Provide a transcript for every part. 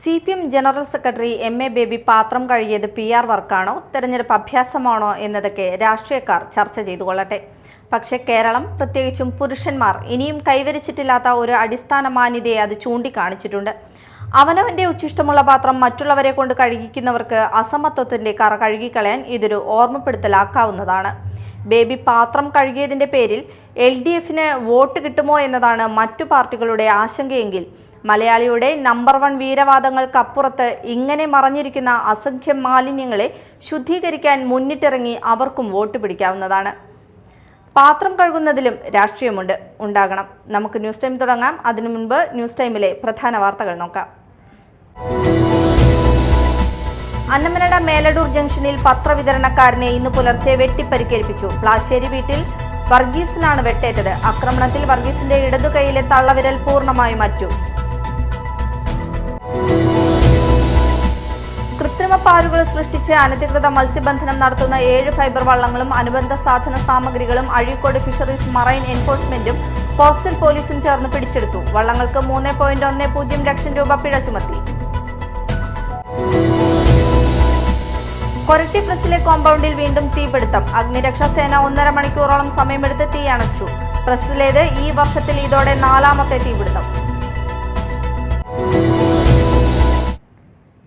CPM general secretary MA baby പാത്രം കഴുകിയത് PR വർക്കാണോ തെരഞ്ഞെടുപ്പ് അഭ്യാസമാണോ എന്നതൊക്കെ രാഷ്ട്രീയക്കാർ ചർച്ച ചെയ്തുകൊള്ളട്ടെ. പക്ഷേ കേരളം, പ്രത്യേകിച്ചും പുരുഷന്മാർ ഇനിയും കൈവരിച്ചിട്ടില്ലാത്ത ഒരു അടിസ്ഥാന മാന്യതയെ അത് ചൂണ്ടിക്കാണിച്ചിട്ടുണ്ട്. അവനവന്റെ ഉച്ചിഷ്ടമുള്ള പാത്രം മറ്റുള്ളവരെ കൊണ്ട് കഴുകിക്കുന്നവർക്ക് അസമത്വത്തിന്റെ കറ കഴുകിക്കളയാൻ ഇതൊരു ഓർമ്മപ്പെടുത്തലാക്കാവുന്നതാണ്. ബേബി പാത്രം കഴുകിയതിന്റെ പേരിൽ LDFന് വോട്ട് കിട്ടുമോ എന്നതാണ് മറ്റു പാർട്ടികളുടെ ആശങ്കയെങ്കിൽ മലയാളിയുടെ നമ്പർ 1 വീരവാദങ്ങൾക്കപ്പുറത്ത് ഇങ്ങനെ മറഞ്ഞിരിക്കുന്ന അസംഖ്യം മാലിന്യങ്ങളെ ശുദ്ധീകരിക്കാൻ മുന്നിട്ടിറങ്ങി അവർക്കും വോട്ട് പിടിക്കാവുന്നതാണ്. പാത്രം കഴുകുന്നതിലും രാഷ്ട്രീയമുണ്ട്, ഉണ്ടാകണം. നമുക്ക് ന്യൂസ് ടൈം തുടങ്ങാം. അതിനു മുൻപ് ന്യൂസ് ടൈമിലെ പ്രധാന വാർത്തകൾ നോക്കാം. അന്നമനട മേലടൂർ ജംഗ്ഷനിൽ പത്രവിതരണക്കാരനെ ഇന്ന് പുലർച്ചെ വെട്ടിപ്പരിക്കേൽപ്പിച്ചു. പ്ലാശ്ശേരി വീട്ടിൽ വർഗീസിനാണ് വെട്ടേറ്റത്. ആക്രമണത്തിൽ വർഗീസിന്റെ ഇടതു കൈയിലെ തള്ളവിരൽ പൂർണ്ണമായും അറ്റു. കൃത്രിമ പാലുകൾ സൃഷ്ടിച്ച് അനധികൃത മത്സ്യബന്ധനം നടത്തുന്ന 7 ഫൈബർ വള്ളങ്ങളും അനുബന്ധ സാധന സാമഗ്രികളും അഴീക്കോട് ഫിഷറീസ് മറൈൻ എൻഫോഴ്സ്മെന്റും കോസ്റ്റൽ പോലീസും ചേർന്ന് പിടിച്ചെടുത്തു. വള്ളങ്ങൾക്ക് 3.10 ലക്ഷം രൂപ പിഴ ചുമത്തി. കൊരട്ടി പ്രസിലെ കോമ്പൗണ്ടിൽ വീണ്ടും തീപിടുത്തം. അഗ്നിരക്ഷാസേന 1.5 മണിക്കൂറോളം സമയമെടുത്ത് തീ അണച്ചു. പ്രസിലേത് ഈ വർഷത്തിൽ ഇതോടെ 4ാമത്തെ തീപിടുത്തം.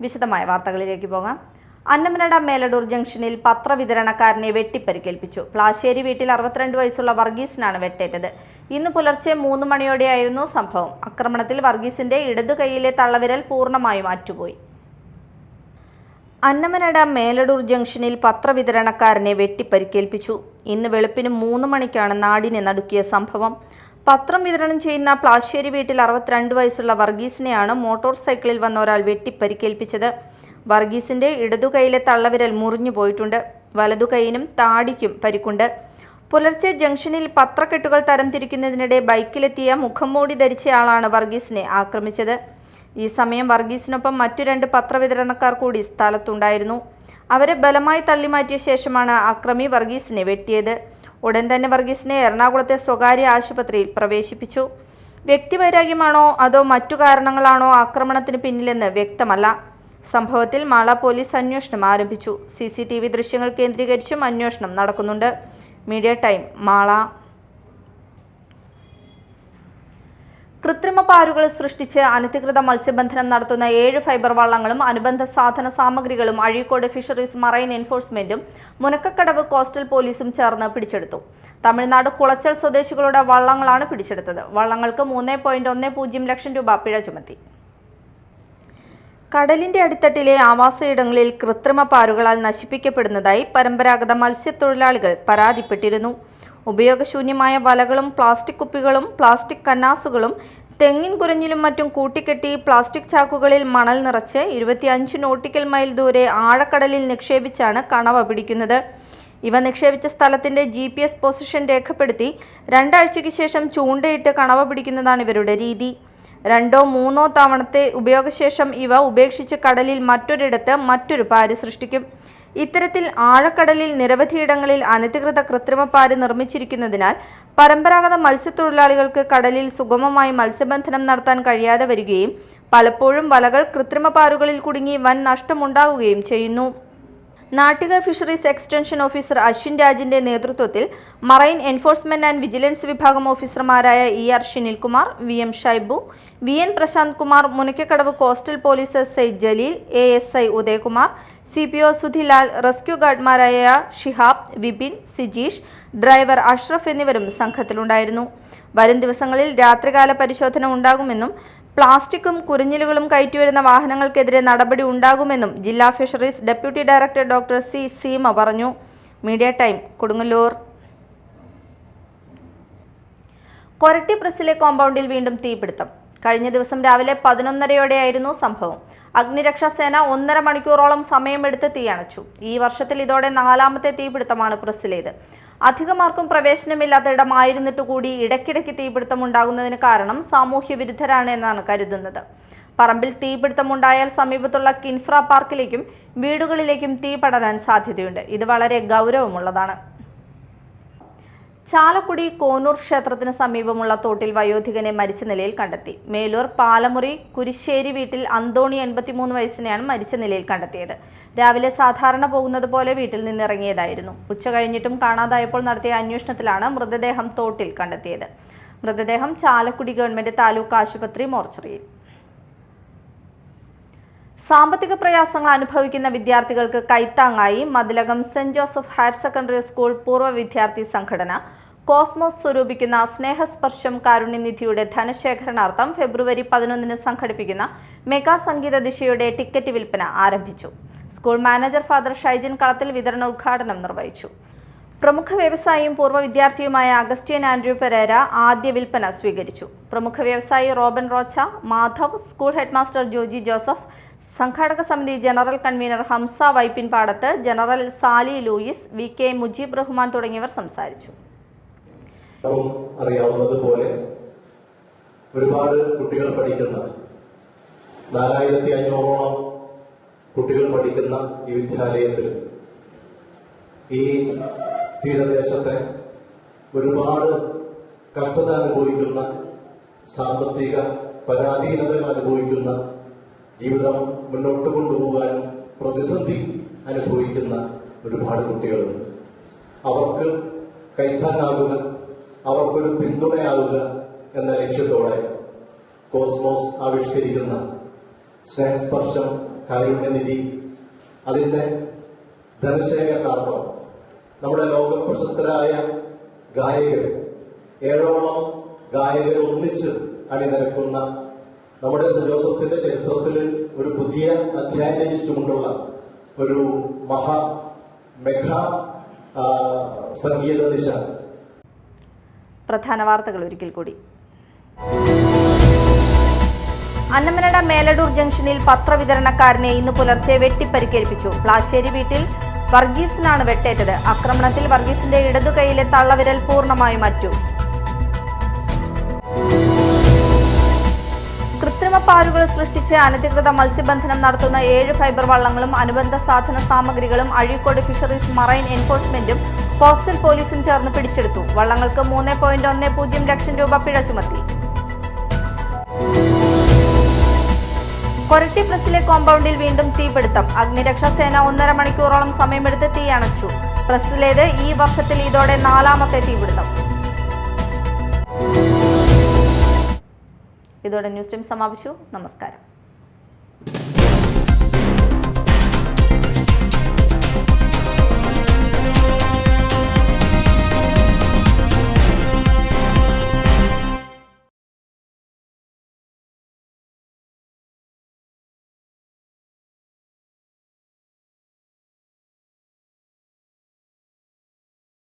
വിശദമായ വാർത്തകളിലേക്ക് പോകാം. അന്നമനട മേലടൂർ ജംഗ്ഷനിൽ പത്രവിതരണക്കാരനെ വെട്ടിപ്പരിക്കേൽപ്പിച്ചു. പ്ലാശ്ശേരി വീട്ടിൽ 62 വയസ്സുള്ള വർഗീസിനാണ് വെട്ടേറ്റത്. ഇന്ന് പുലർച്ചെ 3 മണിയോടെയായിരുന്നു സംഭവം. ആക്രമണത്തിൽ വർഗീസിന്റെ ഇടതു കൈയിലെ തള്ളവിരൽ പൂർണ്ണമായും അറ്റുപോയി. അന്നമനട മേലടൂർ ജംഗ്ഷനിൽ പത്രവിതരണക്കാരനെ വെട്ടിപ്പരിക്കേൽപ്പിച്ചു. ഇന്ന് വെളുപ്പിന് 3 മണിക്കാണ് നാടിനെ നടുക്കിയ സംഭവം. പത്രം വിതരണം ചെയ്യുന്ന പ്ലാശ്ശേരി വീട്ടിൽ 62 വയസ്സുള്ള വർഗീസിനെയാണ് മോട്ടോർ സൈക്കിളിൽ വന്ന ഒരാൾ വെട്ടിപ്പരിക്കേൽപ്പിച്ചത്. വർഗീസിന്റെ ഇടതു കൈയിലെ തള്ളവിരൽ മുറിഞ്ഞു പോയിട്ടുണ്ട്. വലതു കൈയിനും താടിക്കും പരിക്കുണ്ട്. പുലർച്ചെ ജംഗ്ഷനിൽ പത്രക്കെട്ടുകൾ തരംതിരിക്കുന്നതിനിടെ ബൈക്കിലെത്തിയ മുഖംമൂടി ധരിച്ചയാളാണ് വർഗീസിനെ ആക്രമിച്ചത്. ഈ സമയം വർഗീസിനൊപ്പം മറ്റു 2 പത്രവിതരണക്കാർ കൂടി സ്ഥലത്തുണ്ടായിരുന്നു. അവരെ ബലമായി തള്ളിമാറ്റിയ ശേഷമാണ് അക്രമി വർഗീസിനെ വെട്ടിയത്. ഉടൻ തന്നെ വർഗീസിനെ എറണാകുളത്തെ സ്വകാര്യ ആശുപത്രിയിൽ പ്രവേശിപ്പിച്ചു. വ്യക്തിവൈരാഗ്യമാണോ അതോ മറ്റു കാരണങ്ങളാണോ ആക്രമണത്തിന് പിന്നിലെന്ന് വ്യക്തമല്ല. സംഭവത്തിൽ മാള പോലീസ് അന്വേഷണം ആരംഭിച്ചു. CCTV ദൃശ്യങ്ങൾ കേന്ദ്രീകരിച്ചും അന്വേഷണം നടക്കുന്നുണ്ട്. Media time, Mala. കൃത്രിമ പാലുകൾ സൃഷ്ടിച്ച് അനധികൃത മത്സ്യബന്ധനം നടത്തുന്ന 7 ഫൈബർ വള്ളങ്ങളും അനുബന്ധ സാധന സാമഗ്രികളും അഴീക്കോട് ഫിഷറീസ് മറൈൻ എൻഫോഴ്സ്മെന്റും മുനക്കക്കടവ് കോസ്റ്റൽ പോലീസും ചേർന്ന് പിടിച്ചെടുത്തു. തമിഴ്നാട് കുളച്ചൽ സ്വദേശികളുടെ വള്ളങ്ങളാണ് പിടിച്ചെടുത്തത്. വള്ളങ്ങൾക്ക് 3.10 ലക്ഷം രൂപ പിഴ ചുമത്തി. കടലിന്റെ അടിത്തട്ടിലെ ആവാസയിടങ്ങളിൽ കൃത്രിമ പാലുകളാൽ നശിപ്പിക്കപ്പെടുന്നതായി പരമ്പരാഗത മത്സ്യത്തൊഴിലാളികൾ പരാതിപ്പെട്ടിരുന്നു. ഉപയോഗശൂന്യമായ വലകളും പ്ലാസ്റ്റിക് കുപ്പികളും പ്ലാസ്റ്റിക് കന്നാസുകളും തെങ്ങിൻ കുരഞ്ഞിലും മറ്റും കൂട്ടിക്കെട്ടി പ്ലാസ്റ്റിക് ചാക്കുകളിൽ മണൽ നിറച്ച് 25 നോട്ടിക്കൽ മൈൽ ദൂരെ ആഴക്കടലിൽ നിക്ഷേപിച്ചാണ് കണവ പിടിക്കുന്നത്. ഇവ നിക്ഷേപിച്ച സ്ഥലത്തിന്റെ GPS പൊസിഷൻ രേഖപ്പെടുത്തി 2 ആഴ്ചയ്ക്ക് ശേഷം ചൂണ്ടയിട്ട് കണവ പിടിക്കുന്നതാണ് ഇവരുടെ രീതി. 2ഓ 3ഓ തവണത്തെ ഉപയോഗശേഷം ഇവ ഉപേക്ഷിച്ച് കടലിൽ മറ്റൊരിടത്ത് മറ്റൊരു പാര് സൃഷ്ടിക്കും. ഇത്തരത്തിൽ ആഴക്കടലിൽ നിരവധിയിടങ്ങളിൽ അനധികൃത കൃത്രിമ പാര് നിർമ്മിച്ചിരിക്കുന്നതിനാൽ പരമ്പരാഗത മത്സ്യത്തൊഴിലാളികൾക്ക് കടലിൽ സുഗമമായി മത്സ്യബന്ധനം നടത്താൻ കഴിയാതെ വരികയും പലപ്പോഴും വലകൾ കൃത്രിമ പാരുകളിൽ കുടുങ്ങി വൻ നഷ്ടമുണ്ടാവുകയും ചെയ്യുന്നു. Nattika fisheries extension officer Ashwin രാജിന്റെ നേതൃത്വത്തിൽ മറൈൻ എൻഫോഴ്സ്മെന്റ് ആൻഡ് വിജിലൻസ് വിഭാഗം ഓഫീസർമാരായ ER Shinilkumar, VM Shaibu, VN Prashanth Kumar, Munakkakadavu coastal police SI Jaleel, ASI Udayakumar, CPO Sudhilal, rescue ഗാർഡ്മാരായ ഷിഹാബ്, വിപിൻ, സിജീഷ്, ഡ്രൈവർ അഷ്റഫ് എന്നിവരും സംഘത്തിലുണ്ടായിരുന്നു. വരും ദിവസങ്ങളിൽ രാത്രികാല പരിശോധന ഉണ്ടാകുമെന്നും പ്ലാസ്റ്റിക്കും കുരിഞ്ഞിലുകളും കയറ്റിവരുന്ന വാഹനങ്ങൾക്കെതിരെ നടപടി ഉണ്ടാകുമെന്നും ജില്ലാ fisheries deputy director doctor C Seema പറഞ്ഞു. Media time, Kodungallur. കൊരട്ടി പ്രസിലെ കോമ്പൗണ്ടിൽ വീണ്ടും തീപിടുത്തം. കഴിഞ്ഞ ദിവസം രാവിലെ 11:30യോടെയായിരുന്നു സംഭവം. അഗ്നിരക്ഷാസേന 1.5 മണിക്കൂറോളം സമയമെടുത്ത് തീയണച്ചു. ഈ വർഷത്തിൽ ഇതോടെ 4ാമത്തെ തീപിടുത്തമുണ്ടാണ് പ്രസിലേത്. അധികമാർക്കും പ്രവേശനമില്ലാത്ത ഇടമായിരുന്നിട്ട് കൂടി ഇടയ്ക്കിടയ്ക്ക് തീപിടുത്തം ഉണ്ടാകുന്നതിന് കാരണം സാമൂഹ്യ വിരുദ്ധരാണ് എന്നാണ് കരുതുന്നത്. പറമ്പിൽ തീപിടുത്തമുണ്ടായാൽ സമീപത്തുള്ള കിൻഫ്ര പാർക്കിലേക്കും വീടുകളിലേക്കും തീ പടരാൻ സാധ്യതയുണ്ട്. ഇത് വളരെ ഗൗരവമുള്ളതാണ്. ചാലക്കുടി കോനൂർ ക്ഷേത്രത്തിന് സമീപമുള്ള തോട്ടിൽ വയോധികനെ മരിച്ച നിലയിൽ കണ്ടെത്തി. മേലൂർ പാലമുറി കുരിശ്ശേരി വീട്ടിൽ അന്തോണി 83 വയസ്സിനെയാണ് മരിച്ച നിലയിൽ കണ്ടെത്തിയത്. രാവിലെ സാധാരണ പോകുന്നത് പോലെ വീട്ടിൽ നിന്നിറങ്ങിയതായിരുന്നു. ഉച്ച കഴിഞ്ഞിട്ടും കാണാതായപ്പോൾ നടത്തിയ അന്വേഷണത്തിലാണ് മൃതദേഹം തോട്ടിൽ കണ്ടെത്തിയത്. മൃതദേഹം ചാലക്കുടി ഗവൺമെന്റ് താലൂക്ക് ആശുപത്രി മോർച്ചറിയിൽ. സാമ്പത്തിക പ്രയാസങ്ങൾ അനുഭവിക്കുന്ന വിദ്യാർത്ഥികൾക്ക് കൈത്താങ്ങായി Mathilakam saint Joseph higher secondary school പൂർവ്വ വിദ്യാർത്ഥി സംഘടന കോസ്മോസ് സ്വരൂപിക്കുന്ന സ്നേഹസ്പർശം കാരുണ്യനിധിയുടെ ധനശേഖരണാർത്ഥം ഫെബ്രുവരി 11 സംഘടിപ്പിക്കുന്ന മെഗാ സംഗീത ദിശയുടെ ടിക്കറ്റ് വിൽപ്പന ആരംഭിച്ചു. സ്കൂൾ മാനേജർ ഫാദർ ഷൈജൻ കളത്തിൽ വിതരണോദ്ഘാടനം നിർവഹിച്ചു. പ്രമുഖ വ്യവസായിയും പൂർവ്വ വിദ്യാർത്ഥിയുമായ അഗസ്റ്റ്യൻ ആൻഡ്രൂ പെരേര ആദ്യ വിൽപ്പന സ്വീകരിച്ചു. പ്രമുഖ വ്യവസായി Roban Rocha, Madhav, school headmaster Joji Joseph, സംഘാടക സമിതി general convener Hamza Vypin Padath, general Sally Louis, V K Mujeeb Rahman തുടങ്ങിയവർ സംസാരിച്ചു. അറിയാവുന്നതുപോലെ ഒരുപാട് കുട്ടികൾ പഠിക്കുന്ന 4500ഓളം കുട്ടികൾ പഠിക്കുന്ന ഈ വിദ്യാലയത്തിൽ ഈ തീരദേശത്തെ ഒരുപാട് കഷ്ടത അനുഭവിക്കുന്ന, സാമ്പത്തിക പരാധീനത അനുഭവിക്കുന്ന, ജീവിതം മുന്നോട്ട് കൊണ്ടുപോകാൻ പ്രതിസന്ധി അനുഭവിക്കുന്ന ഒരുപാട് കുട്ടികളുണ്ട്. അവർക്ക് കൈത്താങ്ങാകുക, അവർക്കൊരു പിന്തുണയാവുക എന്ന ലക്ഷ്യത്തോടെ കോസ്മോസ് ആവിഷ്കരിക്കുന്ന സ്നേഹസ്പർശം കാരുണ്യനിധി അതിന്റെ ധനശേഖരണാർത്ഥം നമ്മുടെ ലോക പ്രശസ്തരായ ഗായകർ 7ഓളം ഗായകർ ഒന്നിച്ച് അണിനിരക്കുന്ന നമ്മുടെ സെന്റ് ജോസഫിന്റെ ചരിത്രത്തിൽ ഒരു പുതിയ അധ്യായം രചിച്ചുകൊണ്ടുള്ള ഒരു മെഗാ സംഗീത ദിശ. പ്രധാന വാർത്തകൾ ഒരിക്കൽ കൂടി. അന്നമനട മേലടൂർ ജംഗ്ഷനിൽ പത്രവിതരണക്കാരനെ ഇന്ന് പുലർച്ചെ വെട്ടിപ്പരിക്കേൽപ്പിച്ചു. പ്ലാശ്ശേരി വീട്ടിൽ വർഗീസിനാണ് വെട്ടേറ്റത്. ആക്രമണത്തിൽ വർഗീസിന്റെ ഇടതുകൈയിലെ തള്ളവിരൽ പൂർണ്ണമായും അറ്റു. കൃത്രിമ പാലുകൾ സൃഷ്ടിച്ച് അനധികൃത മത്സ്യബന്ധനം നടത്തുന്ന 7 ഫൈബർ വള്ളങ്ങളും അനുബന്ധ സാധന സാമഗ്രികളും അഴീക്കോട് ഫിഷറീസ് മറൈൻ എൻഫോഴ്സ്മെന്റും കോസ്റ്റൽ പോലീസും ചേർന്ന് പിടിച്ചെടുത്തു. വള്ളങ്ങൾക്ക് 3.10 ലക്ഷം രൂപ പിഴ ചുമത്തി. കൊരട്ടി പ്രസിലെ കോമ്പൗണ്ടിൽ വീണ്ടും തീപിടുത്തം. അഗ്നിരക്ഷാസേന 1.5 മണിക്കൂറോളം സമയമെടുത്ത് തീ അണച്ചു. പ്രസിലേത് ഈ വർഷത്തിൽ ഇതോടെ 4ാമത്തെ തീപിടുത്തം. ഇതോടെ ന്യൂസ് ടൈം സമാപിച്ചു. നമസ്കാരം.